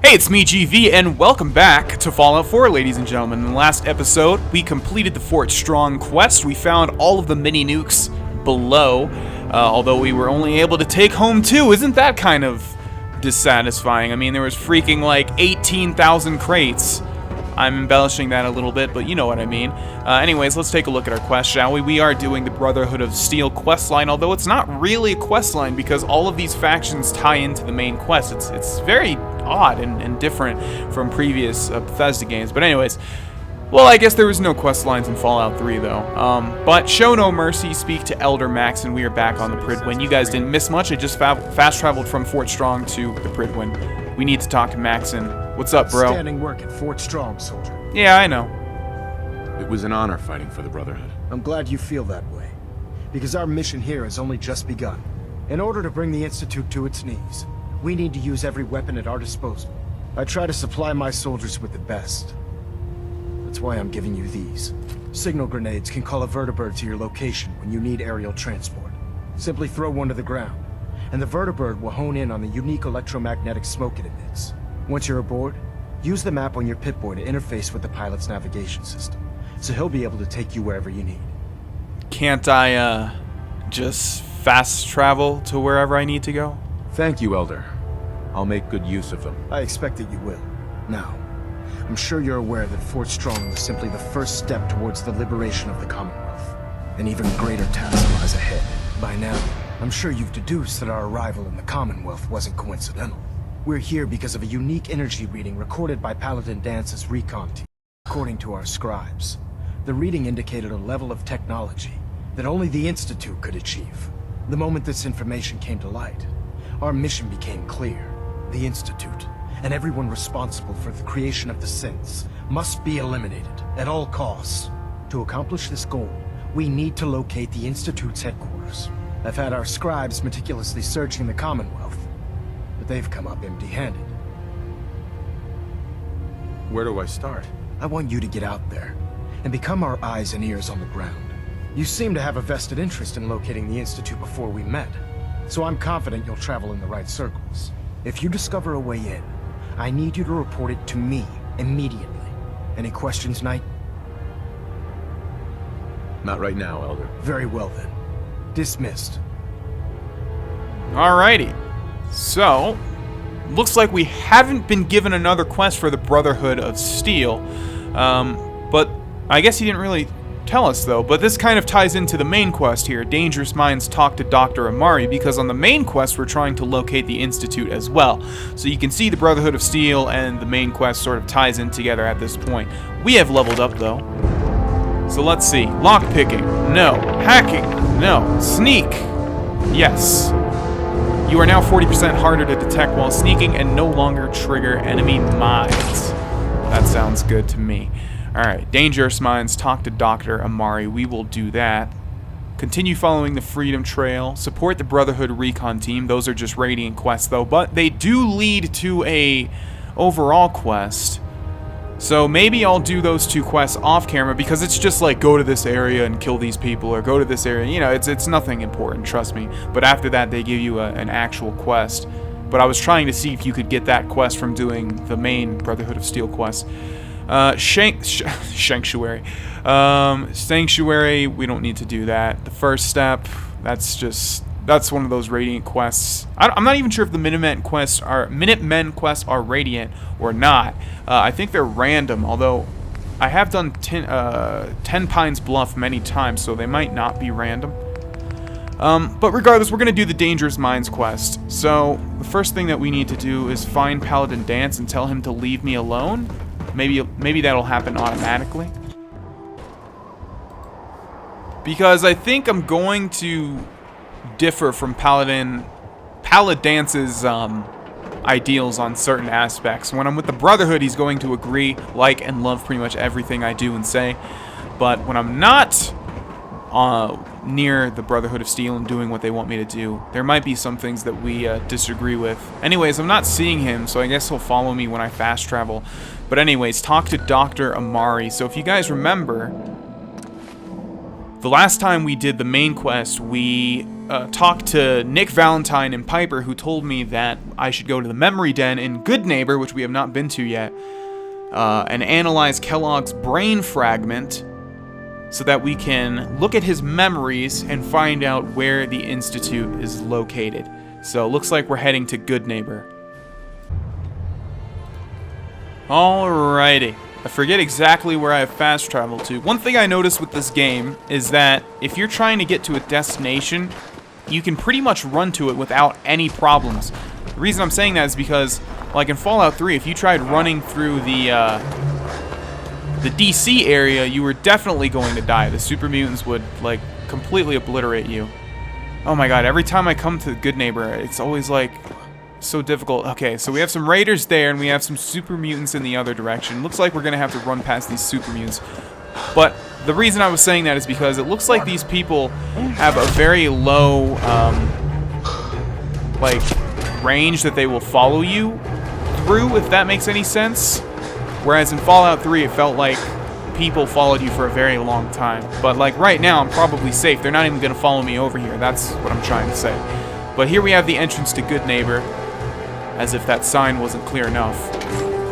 Hey, it's me, GV, and welcome back to Fallout 4, ladies and gentlemen. In the last episode, we completed the Fort Strong quest. We found all of the mini-nukes below, although we were only able to take home 2. Isn't that kind of dissatisfying? I mean, there was freaking like 18,000 crates. I'm embellishing that a little bit, but you know what I mean. Anyways, let's take a look at our quest, shall we? We are doing the Brotherhood of Steel questline, although it's not really a questline because all of these factions tie into the main quest. It's very odd and different from previous Bethesda games. But anyways, well, I guess there was no quest lines in Fallout 3, though. But show no mercy, speak to Elder Max, and we are back on the Prydwen. You guys didn't miss much. I just fast-traveled from Fort Strong to the Prydwen. We need to talk to Maxon. What's up, bro? Standing work at Fort Strong, soldier. Yeah, I know. It was an honor fighting for the Brotherhood. I'm glad you feel that way, because our mission here has only just begun. In order to bring the Institute to its knees, we need to use every weapon at our disposal. I try to supply my soldiers with the best. That's why I'm giving you these. Signal grenades can call a vertibird to your location when you need aerial transport. Simply throw one to the ground, and the vertibird will hone in on the unique electromagnetic smoke it emits. Once you're aboard, use the map on your Pip-Boy to interface with the pilot's navigation system, so he'll be able to take you wherever you need. Can't I, just fast travel to wherever I need to go? Thank you, Elder. I'll make good use of them. I expect that you will. Now, I'm sure you're aware that Fort Strong was simply the first step towards the liberation of the Commonwealth. An even greater task lies ahead. By now, I'm sure you've deduced that our arrival in the Commonwealth wasn't coincidental. We're here because of a unique energy reading recorded by Paladin Dance's recon team. According to our scribes, the reading indicated a level of technology that only the Institute could achieve. The moment this information came to light, our mission became clear. The Institute, and everyone responsible for the creation of the synths, must be eliminated at all costs. To accomplish this goal, we need to locate the Institute's headquarters. I've had our scribes meticulously searching the Commonwealth, but they've come up empty-handed. Where do I start? I want you to get out there and become our eyes and ears on the ground. You seem to have a vested interest in locating the Institute before we met, so I'm confident you'll travel in the right circles. If you discover a way in, I need you to report it to me immediately. Any questions, Knight? Not right now, Elder. Very well then. Dismissed. Alrighty. So, looks like we haven't been given another quest for the Brotherhood of Steel. But I guess he didn't really tell us, though. But this kind of ties into the main quest here. Dangerous Minds talk to Dr. Emery, because on the main quest, we're trying to locate the Institute as well. So you can see the Brotherhood of Steel and the main quest sort of ties in together at this point. We have leveled up, though. So let's see. Lockpicking. No. Hacking. No. Sneak. Yes. You are now 40% harder to detect while sneaking and no longer trigger enemy mines. That sounds good to me. Alright, Dangerous Minds, talk to Dr. Emery. We will do that. Continue following the Freedom Trail. Support the Brotherhood Recon Team. Those are just Radiant quests, though. But they do lead to a overall quest. So maybe I'll do those 2 quests off camera, because it's just like, go to this area and kill these people, or go to this area. You know, it's nothing important, trust me. But after that, they give you an actual quest. But I was trying to see if you could get that quest from doing the main Brotherhood of Steel quest. Sanctuary. Sanctuary, we don't need to do that. The first step, that's one of those Radiant quests. I'm not even sure if the Minutemen quests are Radiant or not. I think they're random, although I have done 10 Pines Bluff many times, so they might not be random. But regardless, we're going to do the Dangerous Minds quest. So the first thing that we need to do is find Paladin Dance and tell him to leave me alone. Maybe that'll happen automatically. Because I think I'm going to differ from Dance's ideals on certain aspects. When I'm with the Brotherhood, he's going to agree, like, and love pretty much everything I do and say. But when I'm not near the Brotherhood of Steel and doing what they want me to do, there might be some things that we disagree with. Anyways, I'm not seeing him, so I guess he'll follow me when I fast travel. But anyways, talk to Dr. Emery. So if you guys remember, the last time we did the main quest, we talked to Nick Valentine and Piper, who told me that I should go to the Memory Den in Goodneighbor, which we have not been to yet, and analyze Kellogg's brain fragment so that we can look at his memories and find out where the Institute is located. So it looks like we're heading to Goodneighbor. Alrighty. I forget exactly where I have fast traveled to. One thing I noticed with this game is that if you're trying to get to a destination, you can pretty much run to it without any problems. The reason I'm saying that is because, like in Fallout 3, if you tried running through the DC area, you were definitely going to die. The super mutants would, like, completely obliterate you. Oh my god, every time I come to Goodneighbor, it's always, like, so difficult. Okay, so we have some raiders there, and we have some super mutants in the other direction. Looks like we're going to have to run past these super mutants. But the reason I was saying that is because it looks like these people have a very low, like, range that they will follow you through, if that makes any sense. Whereas in Fallout 3, it felt like people followed you for a very long time. But, like, right now, I'm probably safe. They're not even going to follow me over here. That's what I'm trying to say. But here we have the entrance to Goodneighbor, as if that sign wasn't clear enough.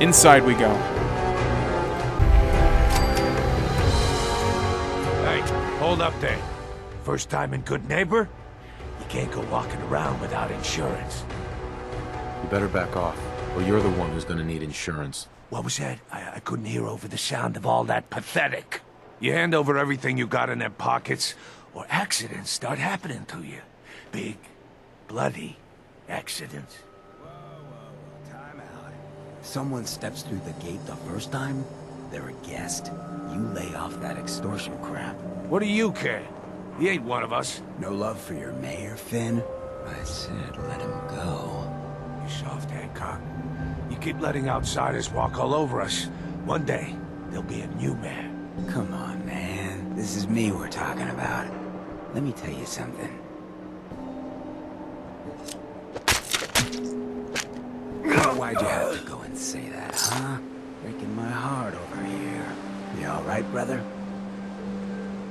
Inside we go. Hey, hold up there. First time in Goodneighbor? You can't go walking around without insurance. You better back off, or you're the one who's gonna need insurance. What was that? I couldn't hear over the sound of all that pathetic. You hand over everything you got in them pockets, or accidents start happening to you. Big, bloody accidents. Time out. If someone steps through the gate the first time, they're a guest. You lay off that extortion crap. What do you care? He ain't one of us. No love for your mayor, Finn? I said let him go. You soft Hancock. You keep letting outsiders walk all over us. One day, there'll be a new mayor. Come on, man. This is me we're talking about. Let me tell you something. Why'd you have to go and say that, huh? Breaking my heart over here. You all right, brother?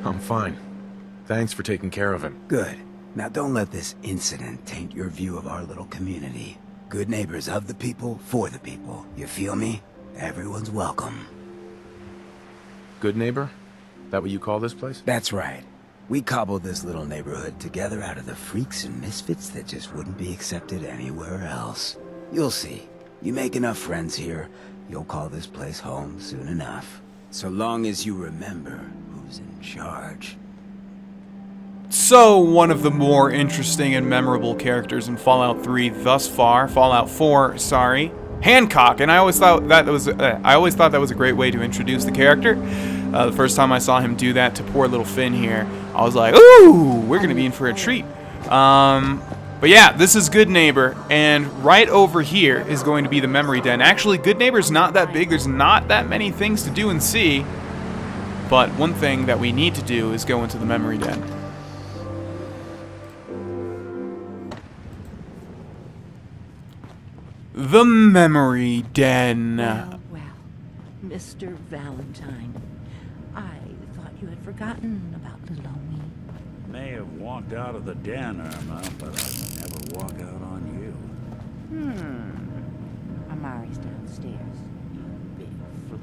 I'm fine. Thanks for taking care of him. Good. Now don't let this incident taint your view of our little community. Good neighbors of the people, for the people. You feel me? Everyone's welcome. Goodneighbor? That what you call this place? That's right. We cobbled this little neighborhood together out of the freaks and misfits that just wouldn't be accepted anywhere else. You'll see. You make enough friends here, you'll call this place home soon enough. So long as you remember who's in charge. So, one of the more interesting and memorable characters in Fallout 3 thus far, Fallout 4, sorry, Hancock, and I always thought that was a great way to introduce the character. The first time I saw him do that to poor little Finn here, I was like, ooh, we're gonna be in for a treat. But yeah, this is Goodneighbor, and right over here is going to be the Memory Den. Actually, Goodneighbor's not that big. There's not that many things to do and see, but one thing that we need to do is go into the Memory Den. The Memory Den. Well, Mr. Valentine, I thought you had forgotten about little old me. May have walked out of the den, Irma, but I would never walk out on you. Amari's downstairs, you big flirt.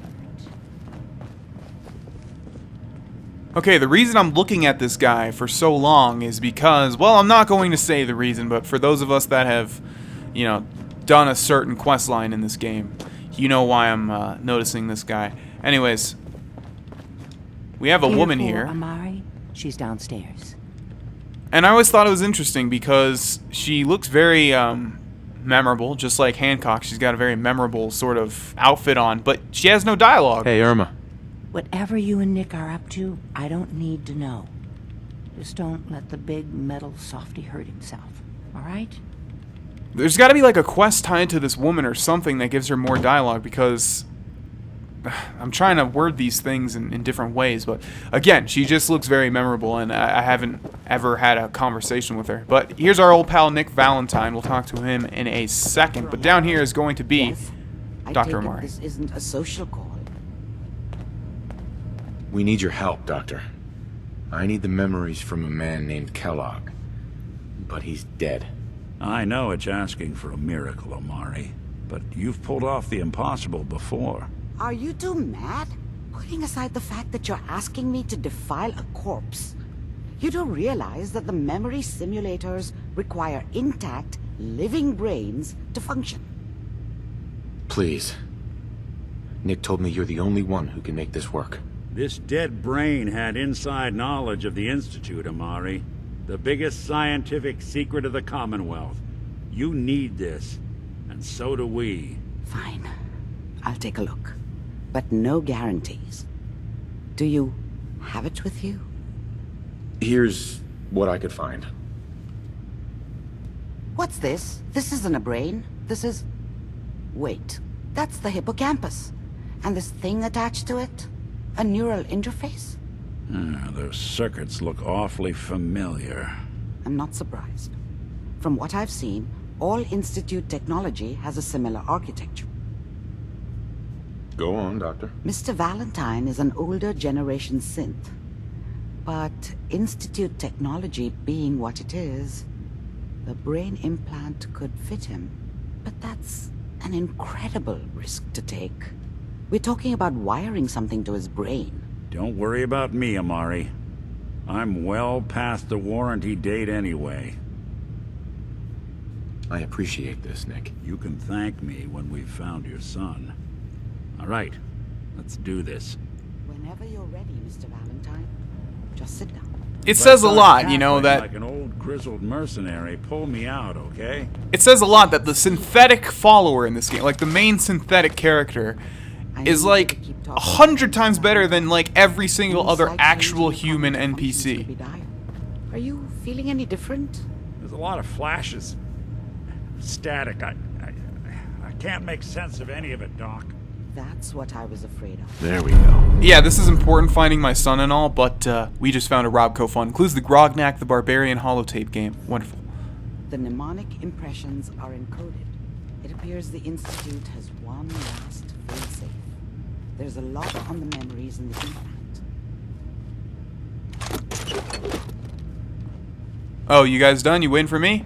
Okay, the reason I'm looking at this guy for so long is because, well, I'm not going to say the reason, but for those of us that have, you know, done a certain quest line in this game, you know why I'm noticing this guy. Anyways, we have a woman here. Amari, she's downstairs. And I always thought it was interesting because she looks very memorable, just like Hancock. She's got a very memorable sort of outfit on, but she has no dialogue. Hey, Irma. Whatever you and Nick are up to, I don't need to know. Just don't let the big metal softy hurt himself, all right? There's got to be like a quest tied to this woman or something that gives her more dialogue, because I'm trying to word these things in different ways, but again, she just looks very memorable, and I haven't ever had a conversation with her. But here's our old pal Nick Valentine. We'll talk to him in a second, but down here is going to be Yes, I Dr. take it Amari. this isn't a social call. We need your help, Doctor. I need the memories from a man named Kellogg. But he's dead. I know it's asking for a miracle, Emery, but you've pulled off the impossible before. Are you two mad? Putting aside the fact that you're asking me to defile a corpse, you don't realize that the memory simulators require intact, living brains to function. Please. Nick told me you're the only one who can make this work. This dead brain had inside knowledge of the Institute, Emery. The biggest scientific secret of the Commonwealth. You need this, and so do we. Fine. I'll take a look. But no guarantees. Do you have it with you? Here's what I could find. What's this? This isn't a brain. This is... Wait. That's the hippocampus. And this thing attached to it? A neural interface? Those circuits look awfully familiar. I'm not surprised. From what I've seen, all Institute technology has a similar architecture. Go on, Doctor. Mr. Valentine is an older generation synth. But Institute technology being what it is, the brain implant could fit him. But that's an incredible risk to take. We're talking about wiring something to his brain. Don't worry about me, Emery. I'm well past the warranty date anyway. I appreciate this, Nick. You can thank me when we've found your son. All right, let's do this. Whenever you're ready, Mr. Valentine, just sit down. It says a lot, you know, that... Like an old grizzled mercenary, pull me out, okay? It says a lot that the synthetic follower in this game, like the main synthetic character, is like 100 times better than like every single other actual human NPC. Are you feeling any different? There's a lot of flashes. Static. I can't make sense of any of it, Doc. That's what I was afraid of. There we go. Yeah, this is important, finding my son and all, but we just found a Robco fund. Includes the Grognak the Barbarian holotape game. Wonderful. The mnemonic impressions are encoded. It appears the Institute has one last failsafe. There's a lock on the memories in the implant. Oh, you guys done? You waiting for me?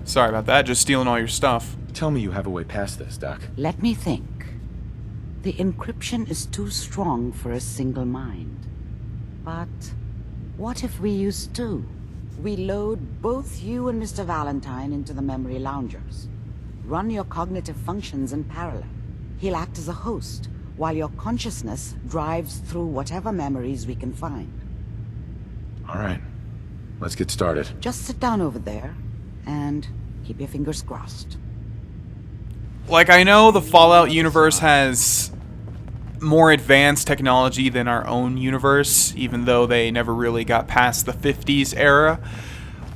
Sorry about that, just stealing all your stuff. Tell me you have a way past this, Doc. Let me think. The encryption is too strong for a single mind. But what if we use two? We load both you and Mr. Valentine into the memory loungers. Run your cognitive functions in parallel. He'll act as a host, while your consciousness drives through whatever memories we can find. All right. Let's get started. Just sit down over there, and keep your fingers crossed. Like, I know the Fallout universe has more advanced technology than our own universe, even though they never really got past the 50s era.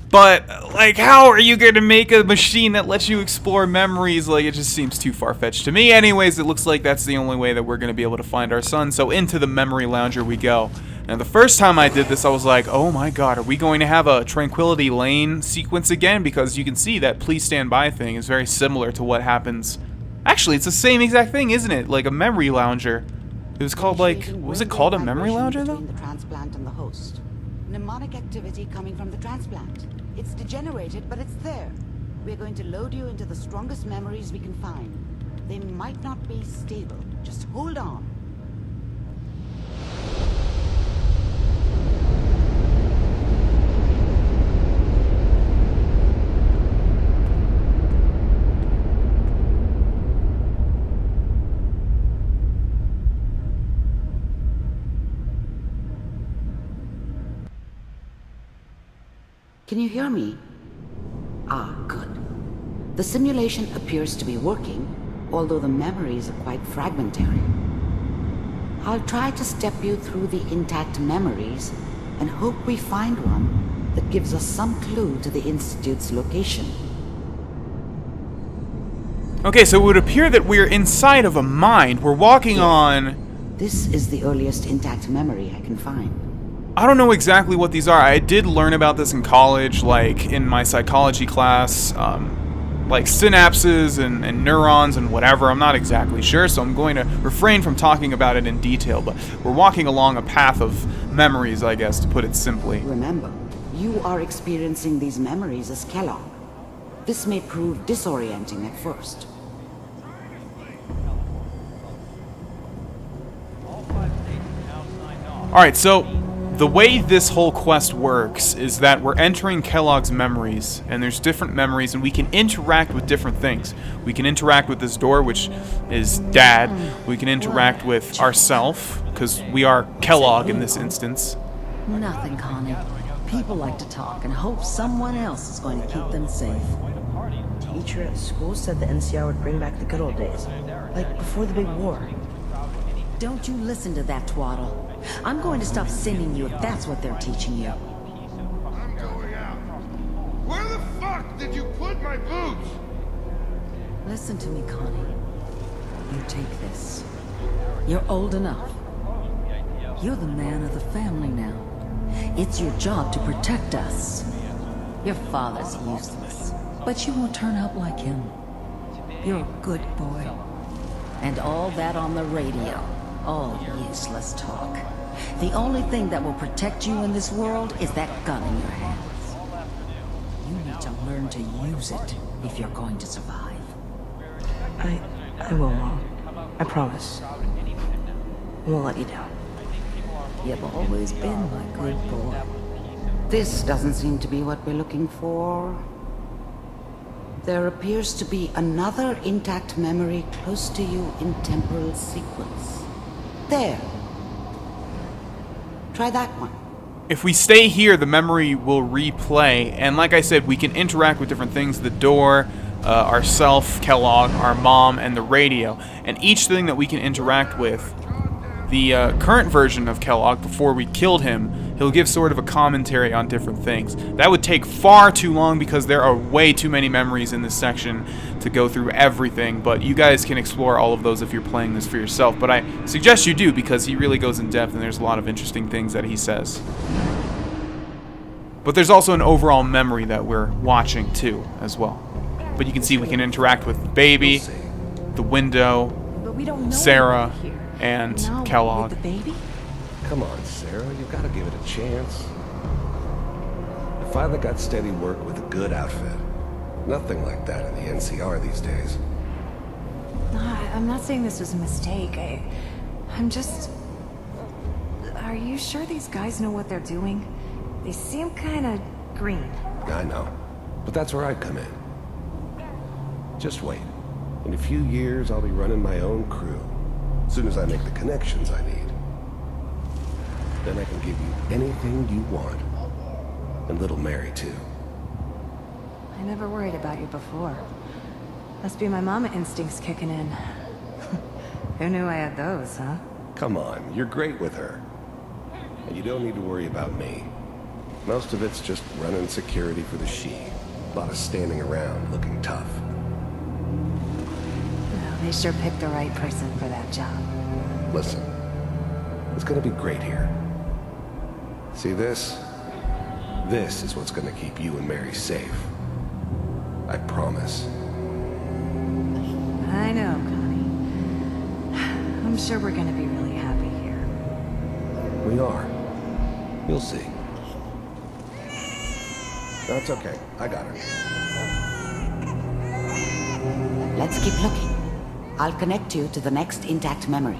But, like, how are you going to make a machine that lets you explore memories? Like, it just seems too far-fetched to me. Anyways, it looks like that's the only way that we're going to be able to find our son. So into the memory lounger we go. Now, the first time I did this, I was like, oh my god, are we going to have a Tranquility Lane sequence again? Because you can see that Please Stand By thing is very similar to what happens. Actually, it's the same exact thing, isn't it? Like a memory lounger. It was called, like, was it called a memory lounger, though? Between the transplant and the host. Mnemonic activity coming from the transplant. It's degenerated, but it's there. We're going to load you into the strongest memories we can find. They might not be stable. Just hold on. Can you hear me? Ah, good. The simulation appears to be working, although the memories are quite fragmentary. I'll try to step you through the intact memories and hope we find one that gives us some clue to the Institute's location. Okay, so it would appear that we're inside of a mind. We're walking on... This is the earliest intact memory I can find. I don't know exactly what these are. I did learn about this in college, like in my psychology class, like synapses and neurons and whatever. I'm not exactly sure, so I'm going to refrain from talking about it in detail, but we're walking along a path of memories, I guess, to put it simply. Remember, You are experiencing these memories as Kellogg. This may prove disorienting at first. Alright, so the way this whole quest works is that we're entering Kellogg's memories, and there's different memories, and we can interact with different things. We can interact with this door, which is Dad. We can interact with ourself, because we are Kellogg in this instance. Nothing, Connie. People like to talk and hope someone else is going to keep them safe. Teacher at school said the NCR would bring back the good old days, like before the big war. Don't you listen to that twaddle. I'm going to stop singing you if that's what they're teaching you. I'm going out. Where the fuck did you put my boots? Listen to me, Connie. You take this. You're old enough. You're the man of the family now. It's your job to protect us. Your father's useless, but you won't turn out like him. You're a good boy. And all that on the radio, all useless talk. The only thing that will protect you in this world is that gun in your hands. You need to learn to use it if you're going to survive. I will, Mom. I promise. I won't let you down. You've always been my good boy. This doesn't seem to be what we're looking for. There appears to be another intact memory close to you in temporal sequence. There. Try that one. If we stay here, the memory will replay, and like I said, we can interact with different things. The door, ourself, Kellogg, our mom, and the radio. And each thing that we can interact with, the current version of Kellogg, before we killed him, he'll give sort of a commentary on different things. That would take far too long because there are way too many memories in this section to go through everything, but you guys can explore all of those if you're playing this for yourself. But I suggest you do, because he really goes in depth and there's a lot of interesting things that he says. But there's also an overall memory that we're watching too, as well. But you can see we can interact with Baby, the window, But we don't know Sarah, anyone here. and No, Kellogg. with the baby? Come on, Sarah, you've got to give it a chance. I finally got steady work with a good outfit. Nothing like that in the NCR these days. No, I'm not saying this was a mistake. I'm just... Are you sure these guys know what they're doing? They seem kinda green. I know, but that's where I come in. Just wait. In a few years, I'll be running my own crew. As soon as I make the connections I need. Then I can give you anything you want. And little Mary, too. I never worried about you before. Must be my mama instincts kicking in. Who knew I had those, huh? Come on, you're great with her. And you don't need to worry about me. Most of it's just running security for the she. A lot of standing around looking tough. Well, they sure picked the right person for that job. Listen, it's gonna be great here. See this? This is what's gonna keep you and Mary safe. I promise. I know, Connie. I'm sure we're gonna be really happy here. We are. You'll see. That's okay. I got her. Let's keep looking. I'll connect you to the next intact memory.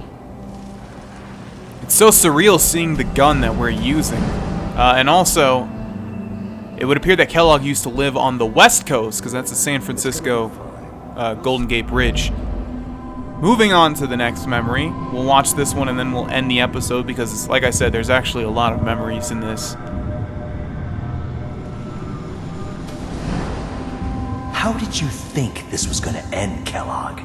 It's so surreal seeing the gun that we're using. And also, it would appear that Kellogg used to live on the West Coast, because that's the San Francisco Golden Gate Bridge. Moving on to the next memory. We'll watch this one and then we'll end the episode, because, it's, like I said, there's actually a lot of memories in this. How did you think this was gonna end, Kellogg?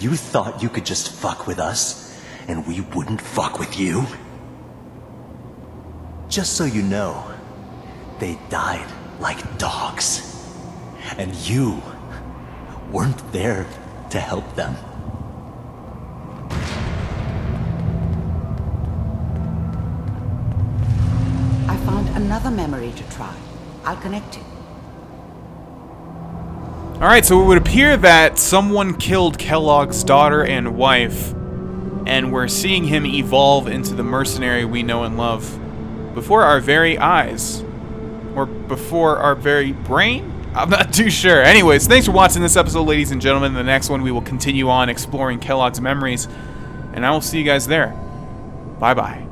You thought you could just fuck with us, and we wouldn't fuck with you? Just so you know, they died like dogs. And you weren't there to help them. I found another memory to try. I'll connect you. Alright, so it would appear that someone killed Kellogg's daughter and wife, and we're seeing him evolve into the mercenary we know and love before our very eyes. Or before our very brain? I'm not too sure. Anyways, thanks for watching this episode, ladies and gentlemen. In the next one, we will continue on exploring Kellogg's memories, and I will see you guys there. Bye-bye.